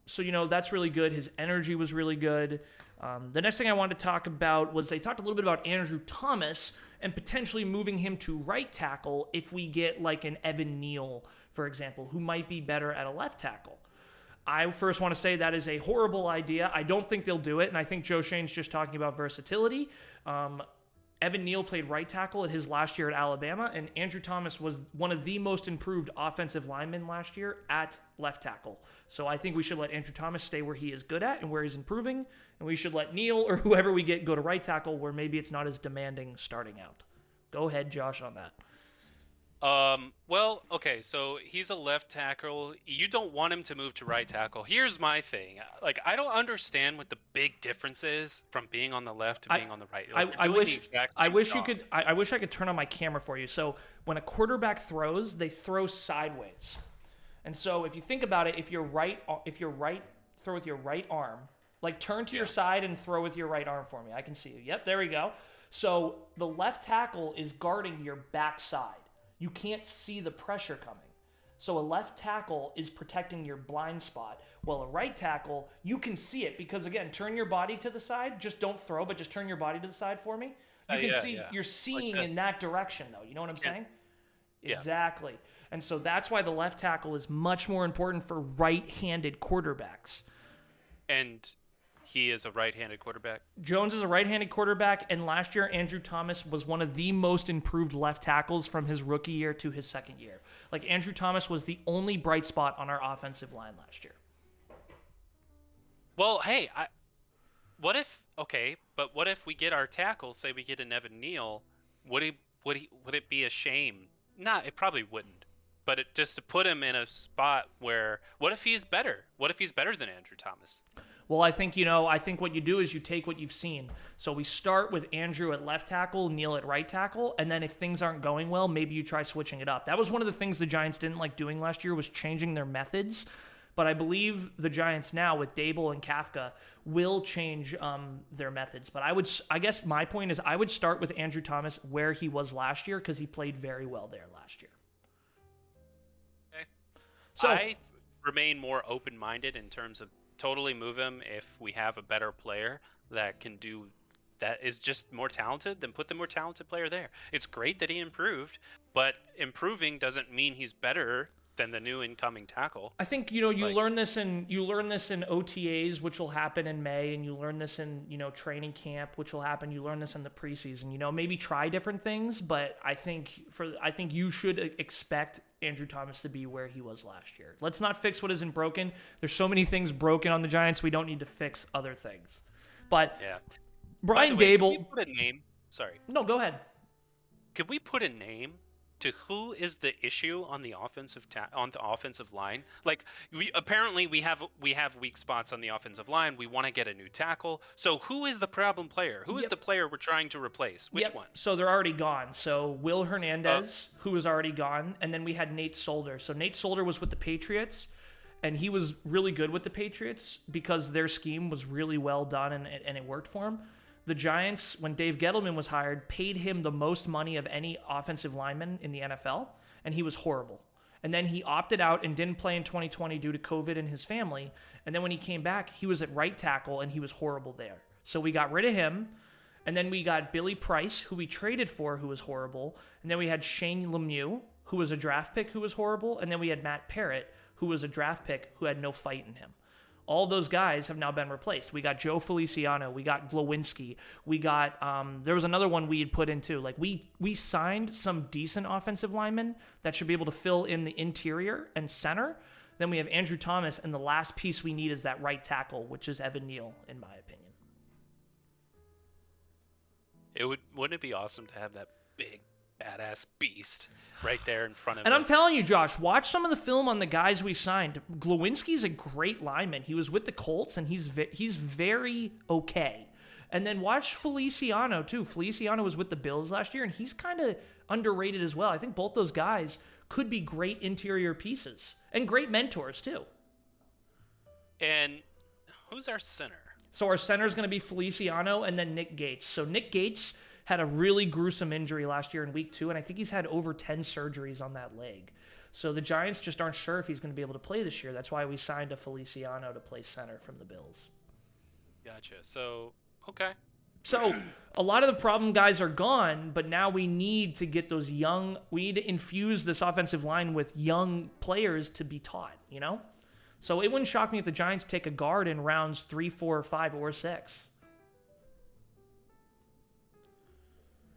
So that's really good. His energy was really good. The next thing I wanted to talk about was they talked a little bit about Andrew Thomas and potentially moving him to right tackle if we get like an Evan Neal, for example, who might be better at a left tackle. I first want to say that is a horrible idea. I don't think they'll do it, and I think Joe Shane's just talking about versatility. Evan Neal played right tackle at his last year at Alabama, and Andrew Thomas was one of the most improved offensive linemen last year at left tackle. So I think we should let Andrew Thomas stay where he is good at and where he's improving, and we should let Neal or whoever we get go to right tackle where maybe it's not as demanding starting out. Go ahead, Josh, on that. Well, okay, so he's a left tackle. You don't want him to move to right tackle. Here's my thing. Like, I don't understand what the big difference is from being on the left to being on the right. Like, I wish I could turn on my camera for you. So when a quarterback throws, they throw sideways. And so if you think about it, if you're right, throw with your right arm. Like, turn to your side and throw with your right arm for me. I can see you. Yep, there we go. So the left tackle is guarding your backside. You can't see the pressure coming. So a left tackle is protecting your blind spot, while a right tackle, you can see it because, again, turn your body to the side. Just don't throw, but just turn your body to the side for me. You can see. Yeah. You're seeing like in that direction, though. You know what I'm saying? Yeah. Exactly. And so that's why the left tackle is much more important for right-handed quarterbacks. And he is a right-handed quarterback. Jones is a right-handed quarterback, and last year Andrew Thomas was one of the most improved left tackles from his rookie year to his second year. Like, Andrew Thomas was the only bright spot on our offensive line last year. Well, hey, what if we get our tackle, say we get an Evan Neal, would it be a shame Nah, it probably wouldn't. But just to put him in a spot where, what if he's better? What if he's better than Andrew Thomas? Well, I think what you do is you take what you've seen. So we start with Andrew at left tackle, Neal at right tackle, and then if things aren't going well, maybe you try switching it up. That was one of the things the Giants didn't like doing last year, was changing their methods. But I believe the Giants now with Dable and Kafka will change their methods. But I guess my point is I would start with Andrew Thomas where he was last year because he played very well there last year. Okay. So I remain more open-minded in terms of totally move him if we have a better player that can do that is just more talented, then put the more talented player there. It's great that he improved, but improving doesn't mean he's better than the new incoming tackle. I think you learn this in OTAs, which will happen in May, and you learn this in training camp, which will happen. You learn this in the preseason. Maybe try different things, but I think you should expect Andrew Thomas to be where he was last year. Let's not fix what isn't broken. There's so many things broken on the Giants. We don't need to fix other things. But yeah, Brian By the way, Dable. can we put a name? Sorry. No, go ahead. Could we put a name to who is the issue on the offensive line? Like, we have weak spots on the offensive line. We want to get a new tackle. So who is the problem player? Who is the player we're trying to replace? Which one? So they're already gone. So Will Hernandez, who was already gone, and then we had Nate Solder. So Nate Solder was with the Patriots, and he was really good with the Patriots because their scheme was really well done and it worked for him. The Giants, when Dave Gettleman was hired, paid him the most money of any offensive lineman in the NFL, and he was horrible. And then he opted out and didn't play in 2020 due to COVID and his family. And then when he came back, he was at right tackle, and he was horrible there. So we got rid of him, and then we got Billy Price, who we traded for, who was horrible. And then we had Shane Lemieux, who was a draft pick, who was horrible. And then we had Matt Parrott, who was a draft pick, who had no fight in him. All those guys have now been replaced. We got Joe Feliciano. We got Glowinski. We got, there was another one we had put in too. Like we signed some decent offensive linemen that should be able to fill in the interior and center. Then we have Andrew Thomas, and the last piece we need is that right tackle, which is Evan Neal, in my opinion. Wouldn't it be awesome to have that big badass beast right there in front of And I'm telling you, Josh, watch some of the film on the guys we signed. Glowinski's a great lineman. He was with the Colts, and he's very okay. And then watch Feliciano, too. Feliciano was with the Bills last year, and he's kind of underrated as well. I think both those guys could be great interior pieces and great mentors, too. And who's our center? So our center is going to be Feliciano and then Nick Gates. So Nick Gates had a really gruesome injury last year in week 2, and I think he's had over 10 surgeries on that leg. So the Giants just aren't sure if he's going to be able to play this year. That's why we signed a Feliciano to play center from the Bills. Gotcha. So, okay. So a lot of the problem guys are gone, but now we need to get those we need to infuse this offensive line with young players to be taught, So it wouldn't shock me if the Giants take a guard in rounds 3, 4, 5, or 6.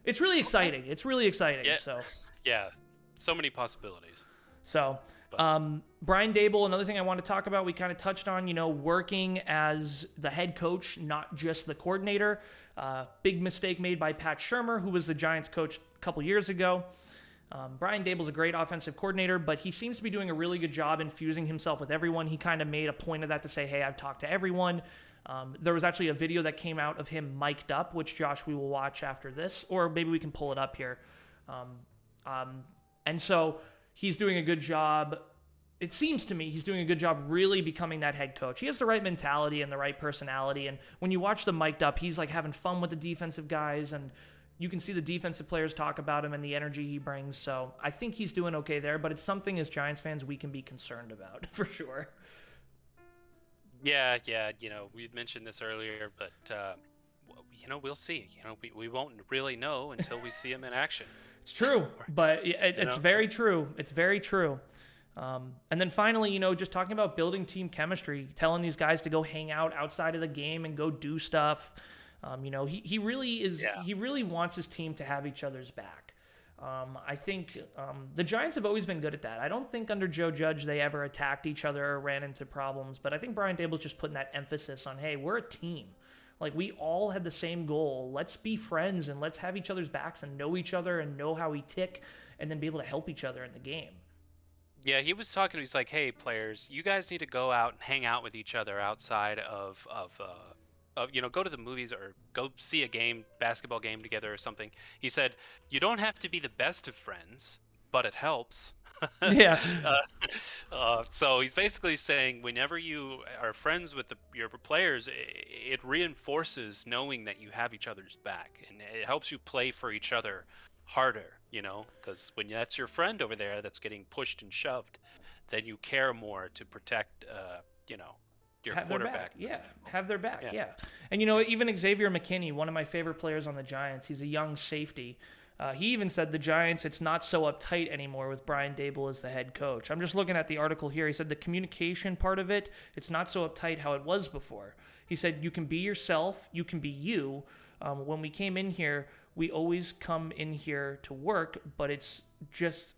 It's really exciting. It's really exciting. Yeah, so many possibilities. So, Brian Dable, another thing I want to talk about, we kind of touched on, working as the head coach, not just the coordinator. Big mistake made by Pat Shurmur, who was the Giants coach a couple years ago. Brian Dable's a great offensive coordinator, but he seems to be doing a really good job infusing himself with everyone. He kind of made a point of that to say, hey, I've talked to everyone. There was actually a video that came out of him mic'd up, which, Josh, we will watch after this, or maybe we can pull it up here. And so he's doing a good job. It seems to me he's doing a good job really becoming that head coach. He has the right mentality and the right personality, and when you watch the mic'd up, he's like having fun with the defensive guys, and you can see the defensive players talk about him and the energy he brings. So I think he's doing okay there, but it's something as Giants fans we can be concerned about for sure. Yeah, we had mentioned this earlier, but we'll see. We won't really know until we see him in action. It's true, but it's very true. It's very true. And then finally, just talking about building team chemistry, telling these guys to go hang out outside of the game and go do stuff. He really is. Yeah. He really wants his team to have each other's back. I think the Giants have always been good at that. I don't think under Joe Judge they ever attacked each other or ran into problems, but I think Brian Dable's just putting that emphasis on, hey, we're a team. Like, we all had the same goal. Let's be friends and let's have each other's backs and know each other and know how we tick and then be able to help each other in the game. Yeah, he was talking. He's like, "Hey, players, you guys need to go out and hang out with each other outside of go to the movies or go see a basketball game together or something." He said, "You don't have to be the best of friends, but it helps." Yeah. So he's basically saying, whenever you are friends with your players, it reinforces knowing that you have each other's back, and it helps you play for each other harder, because when that's your friend over there that's getting pushed and shoved, then you care more to protect, your Have quarterback. their back. Yeah, have their back. Yeah. And even Xavier McKinney, one of my favorite players on the Giants, he's a young safety. He even said the Giants, it's not so uptight anymore with Brian Daboll as the head coach. I'm just looking at the article here. He said the communication part of it, it's not so uptight how it was before. He said you can be yourself, you can be you. When we came in here, we always come in here to work, but it's just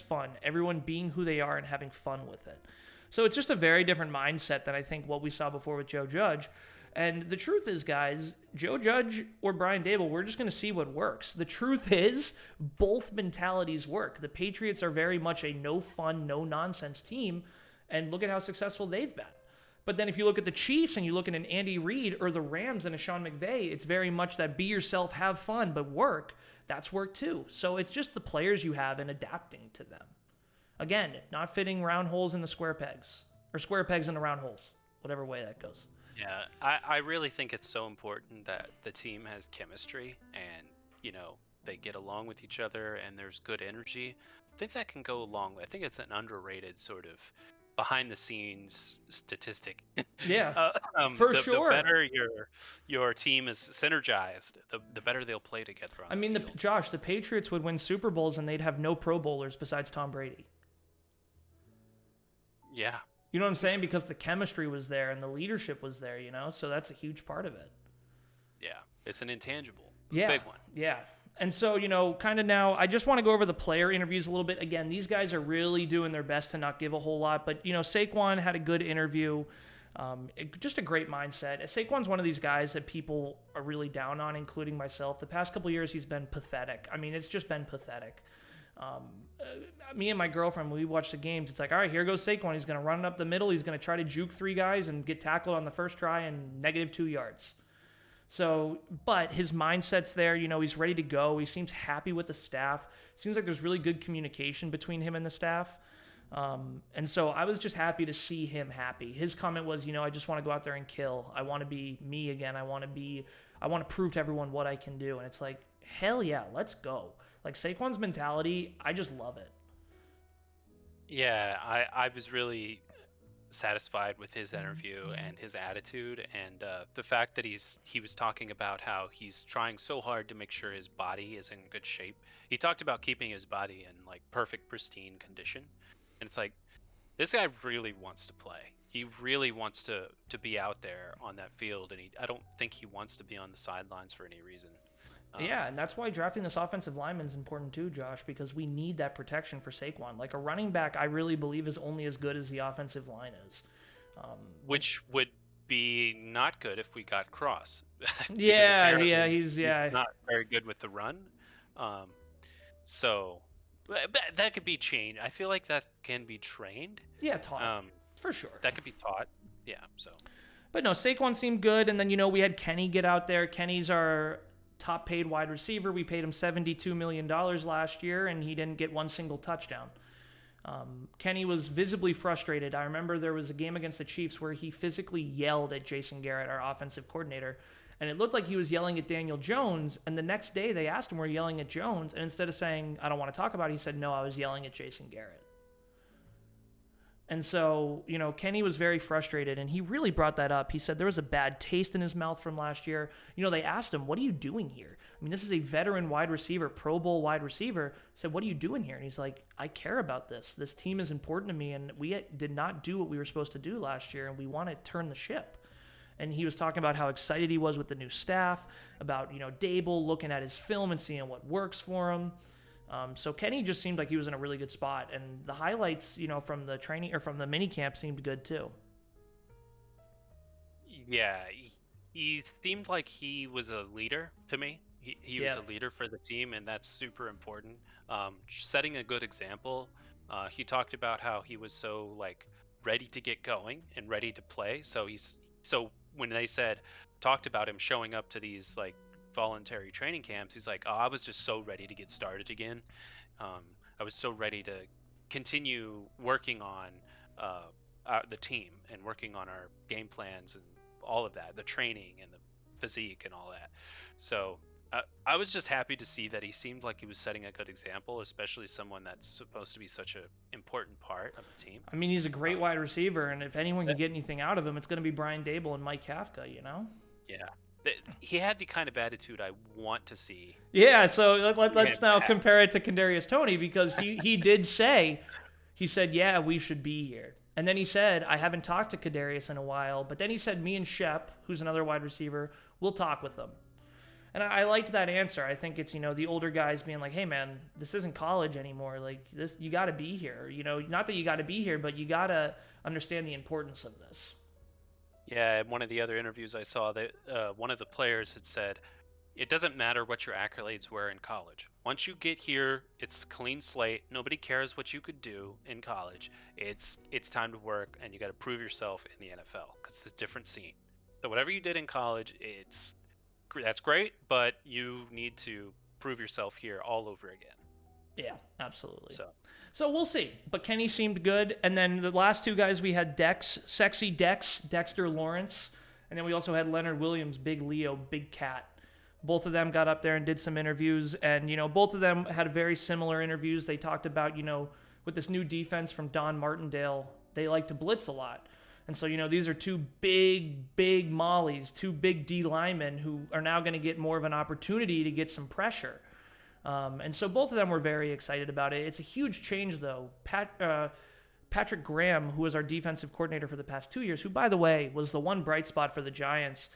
fun. Everyone being who they are and having fun with it. So it's just a very different mindset than I think what we saw before with Joe Judge. And the truth is, guys, Joe Judge or Brian Daboll, we're just going to see what works. The truth is, both mentalities work. The Patriots are very much a no fun, no nonsense team, and look at how successful they've been. But then if you look at the Chiefs and you look at an Andy Reid or the Rams and a Sean McVay, it's very much that be yourself, have fun, but work. That's work too. So it's just the players you have and adapting to them. Again, not fitting round holes in the square pegs, or square pegs in the round holes, whatever way that goes. Yeah, I really think it's so important that the team has chemistry and, they get along with each other and there's good energy. I think that can go along. I think it's an underrated sort of behind the scenes statistic. Yeah, for sure. The better your team is synergized, the better they'll play together on the field. Josh, the Patriots would win Super Bowls and they'd have no Pro Bowlers besides Tom Brady. Yeah. You know what I'm saying? Because the chemistry was there and the leadership was there, so that's a huge part of it. Yeah, it's an intangible. Yeah, big one. Yeah. And so, kind of now, I just want to go over the player interviews a little bit. Again, these guys are really doing their best to not give a whole lot. But, Saquon had a good interview. Just a great mindset. Saquon's one of these guys that people are really down on, including myself. The past couple of years, he's been pathetic. I mean, it's just been pathetic. Me and my girlfriend, when we watch the games, it's like, all right, here goes Saquon. He's going to run it up the middle. He's going to try to juke 3 guys and get tackled on the first try and -2 yards. So, but his mindset's there. He's ready to go. He seems happy with the staff. Seems like there's really good communication between him and the staff. And so I was just happy to see him happy. His comment was, I just want to go out there and kill. I want to be me again. I want to prove to everyone what I can do. And it's like, hell yeah, let's go. Like, Saquon's mentality, I just love it. Yeah, I was really satisfied with his interview and his attitude, and the fact that he was talking about how he's trying so hard to make sure his body is in good shape. He talked about keeping his body in like perfect, pristine condition, and it's like, this guy really wants to play. He really wants to be out there on that field, and I don't think he wants to be on the sidelines for any reason. Yeah, and that's why drafting this offensive lineman is important too, Josh, because we need that protection for Saquon. Like, a running back, I really believe, is only as good as the offensive line is. Which would be not good if we got Cross. He's not very good with the run. So that could be changed. I feel like that can be trained. Yeah, taught. For sure. That could be taught. Yeah, so. But no, Saquon seemed good, and then, we had Kenny get out there. Kenny's our top paid wide receiver. We paid him $72 million last year, and he didn't get one single touchdown. Kenny was visibly frustrated. I remember there was a game against the Chiefs where he physically yelled at Jason Garrett, our offensive coordinator, and it looked like he was yelling at Daniel Jones, and the next day they asked him, were you yelling at Jones? And instead of saying, I don't want to talk about it, he said, no, I was yelling at Jason Garrett. And so, Kenny was very frustrated, and he really brought that up. He said there was a bad taste in his mouth from last year. They asked him, what are you doing here? I mean, this is a veteran wide receiver, Pro Bowl wide receiver. Said, what are you doing here? And he's like, I care about this. This team is important to me, and we did not do what we were supposed to do last year, and we want to turn the ship. And he was talking about how excited he was with the new staff, about, Daboll looking at his film and seeing what works for him. So Kenny just seemed like he was in a really good spot, and the highlights, from the training or from the mini camp seemed good too. Yeah, He seemed like he was a leader to me. He was Yeah. a leader for the team, and that's super important. Setting a good example. He talked about how he was so like ready to get going and ready to play. So when they talked about him showing up to these like voluntary training camps, he's like, "Oh, I was just so ready to get started again. Um, I was so ready to continue working on uh, the team and working on our game plans and all of that, the training and the physique and all that." So I was just happy to see that he seemed like he was setting a good example, especially someone that's supposed to be such an important part of the team. I mean, he's a great Um, wide receiver, and if anyone can that- get anything out of him, it's going to be Brian Dable and Mike Kafka, you know? yeah, he had the kind of attitude I want to see. Yeah, so let's Him now have. compare it to Kadarius Toney because he did say, he said, yeah, we should be here. And then he said, I haven't talked to Kadarius in a while, but then he said, me and Shep, who's another wide receiver, we'll talk with them. And I liked that answer. I think it's, the older guys being like, hey, man, this isn't college anymore. Like, this, you got to be here. Not that you got to be here, but you got to understand the importance of this. Yeah, in one of the other interviews I saw, that one of the players had said, it doesn't matter what your accolades were in college. Once you get here, it's clean slate. Nobody cares what you could do in college. It's time to work, and you got to prove yourself in the NFL because it's a different scene. So whatever you did in college, that's great, but you need to prove yourself here all over again. Yeah, absolutely. So So we'll see. But Kenny seemed good. And then the last two guys we had Sexy Dexter Lawrence. And then we also had Leonard Williams, Big Leo, Big Cat. Both of them got up there and did some interviews. And, both of them had very similar interviews. They talked about, with this new defense from Don Martindale, they like to blitz a lot. And so, these are two big mollies, two big D linemen who are now going to get more of an opportunity to get some pressure. And so both of them were very excited about it. It's a huge change, though. Patrick Graham, who was our defensive coordinator for the past 2 years, who, by the way, was the one bright spot for the Giants,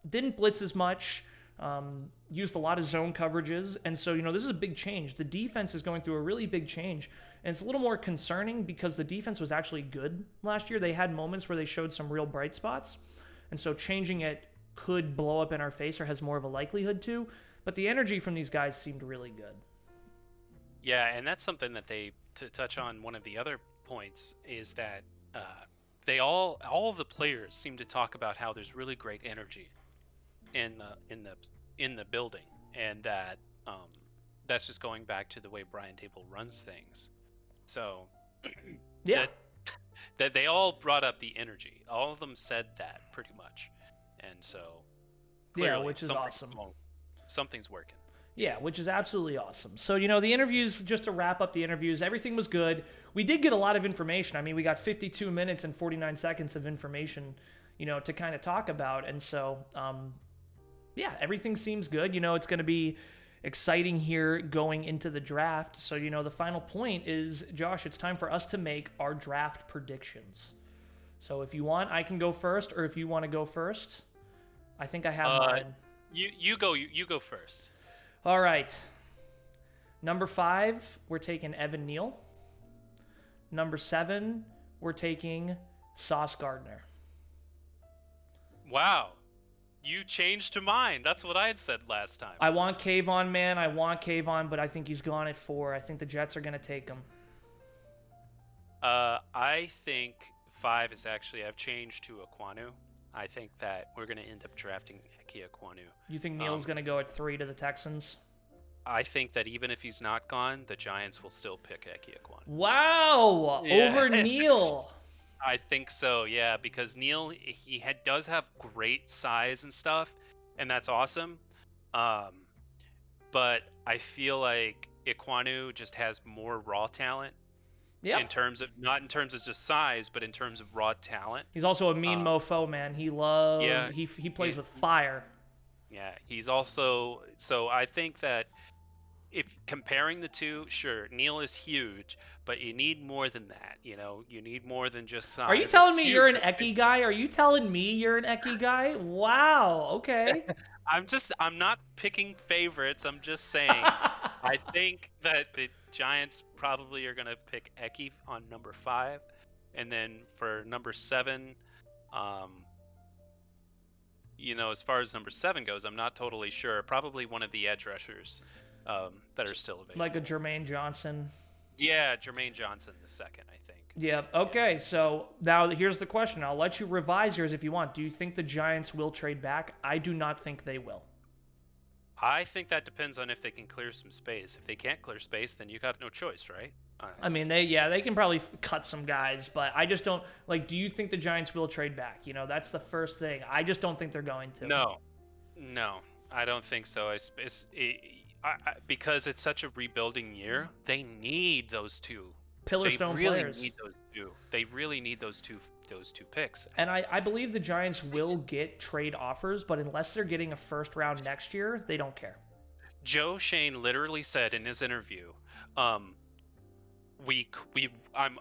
didn't blitz as much, used a lot of zone coverages. And so, this is a big change. The defense is going through a really big change. And it's a little more concerning because the defense was actually good last year. They had moments where they showed some real bright spots. And so changing it could blow up in our face or has more of a likelihood to. But the energy from these guys seemed really good. yeah, and that's something that to touch on one of the other points is that they all of the players seem to talk about how there's really great energy in the building, and that that's just going back to the way Brian Dable runs things. So Yeah. that they all brought up the energy. All of them said that pretty much, and so clearly which is awesome. Something's working. Yeah, which is absolutely awesome. So, the interviews, just to wrap up the interviews, everything was good. We did get a lot of information. I mean, we got 52 minutes and 49 seconds of information, to kind of talk about. And so, yeah, everything seems good. It's going to be exciting here going into the draft. So, the final point is, Josh, it's time for us to make our draft predictions. So if you want, I can go first, or if you want to go first, I think I have mine. You go first. All right. Number 5, we're taking Evan Neal. Number 7, we're taking Sauce Gardner. Wow. You changed to mine. That's what I had said last time. I want Kayvon, man. I want Kayvon, but I think he's gone at 4. I think the Jets are going to take him. I think 5 is actually, I've changed to Aquanu. I think that we're going to end up drafting Eki Aquanu. You think Neal's going to go at 3 to the Texans? I think that even if he's not gone, the Giants will still pick Eki Aquanu. Wow! Yeah. Over Neal. I think so, yeah, because Neal, does have great size and stuff, and that's awesome. But I feel like Aquanu just has more raw talent. Yeah. Not in terms of just size, but in terms of raw talent. He's also a mean mofo, man. He plays with fire. Yeah, he's also, so I think that if comparing the two, sure, Neal is huge, but you need more than that. You need more than just size. Are you telling me you're an Eki guy? Are you telling me you're an Eki guy? Wow. Okay. I'm not picking favorites. I'm just saying, I think that the Giants probably are going to pick Eki on number 5. And then for number 7, as far as number 7 goes, I'm not totally sure. Probably one of the edge rushers that are still available. Like a Jermaine Johnson. Yeah, Jermaine Johnson the second, I think. Yeah. Okay. So now here's the question. I'll let you revise yours if you want. Do you think the Giants will trade back? I do not think they will. I think that depends on if they can clear some space. If they can't clear space, then you got no choice, right? I mean, they can probably cut some guys, but I just don't do you think the Giants will trade back? That's the first thing. I just don't think they're going to. No, I don't think so. Because it's such a rebuilding year, they need those two pillar stone players. They really need those two. They really need those two picks. And I believe the Giants will get trade offers, but unless they're getting a first round next year, they don't care. Joe Shane literally said in his interview, I'm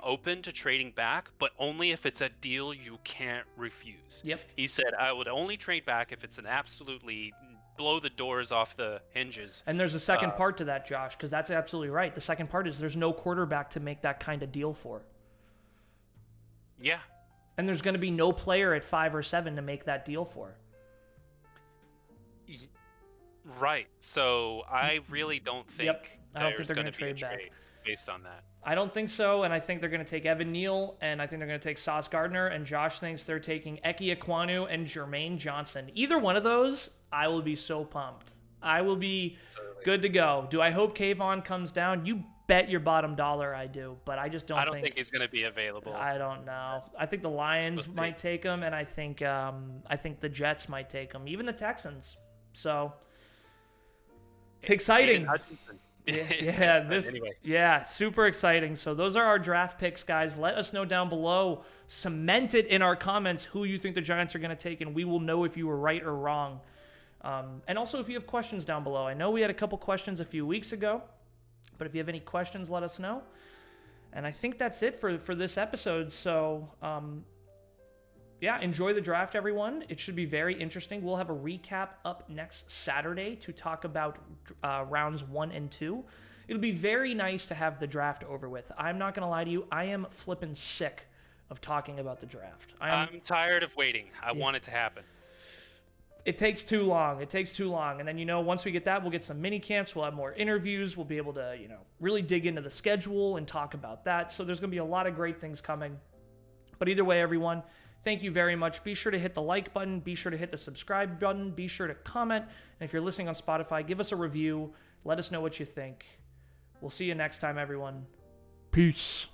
open to trading back, but only if it's a deal you can't refuse. Yep. He said, I would only trade back if it's an absolutely blow the doors off the hinges. And there's a second part to that, Josh, because that's absolutely right. The second part is there's no quarterback to make that kind of deal for. Yeah. And there's going to be no player at 5 or 7 to make that deal for. Right. So I really don't think I don't think they're going to trade back based on that. I don't think so, and I think they're going to take Evan Neal, and I think they're going to take Sauce Gardner, and Josh thinks they're taking Ike Ekwonu and Jermaine Johnson. Either one of those, I will be so pumped. I will be good to go. Do I hope Kayvon comes down? You bet your bottom dollar I do, but I just don't think... I don't think he's going to be available. I don't know. I think the Lions might take him, and I think the Jets might take him, even the Texans. So, exciting. Super exciting. So those are our draft picks, guys. Let us know down below. Cement it in our comments who you think the Giants are going to take, and we will know if you were right or wrong. And also if you have questions down below. I know we had a couple questions a few weeks ago, but if you have any questions, let us know. And I think that's it for this episode. So, enjoy the draft, everyone. It should be very interesting. We'll have a recap up next Saturday to talk about rounds 1 and 2. It'll be very nice to have the draft over with. I'm not going to lie to you. I am flipping sick of talking about the draft. I'm tired of waiting. I want it to happen. It takes too long. And then, once we get that, we'll get some mini camps. We'll have more interviews. We'll be able to, really dig into the schedule and talk about that. So there's going to be a lot of great things coming. But either way, everyone, thank you very much. Be sure to hit the like button. Be sure to hit the subscribe button. Be sure to comment. And if you're listening on Spotify, give us a review. Let us know what you think. We'll see you next time, everyone. Peace.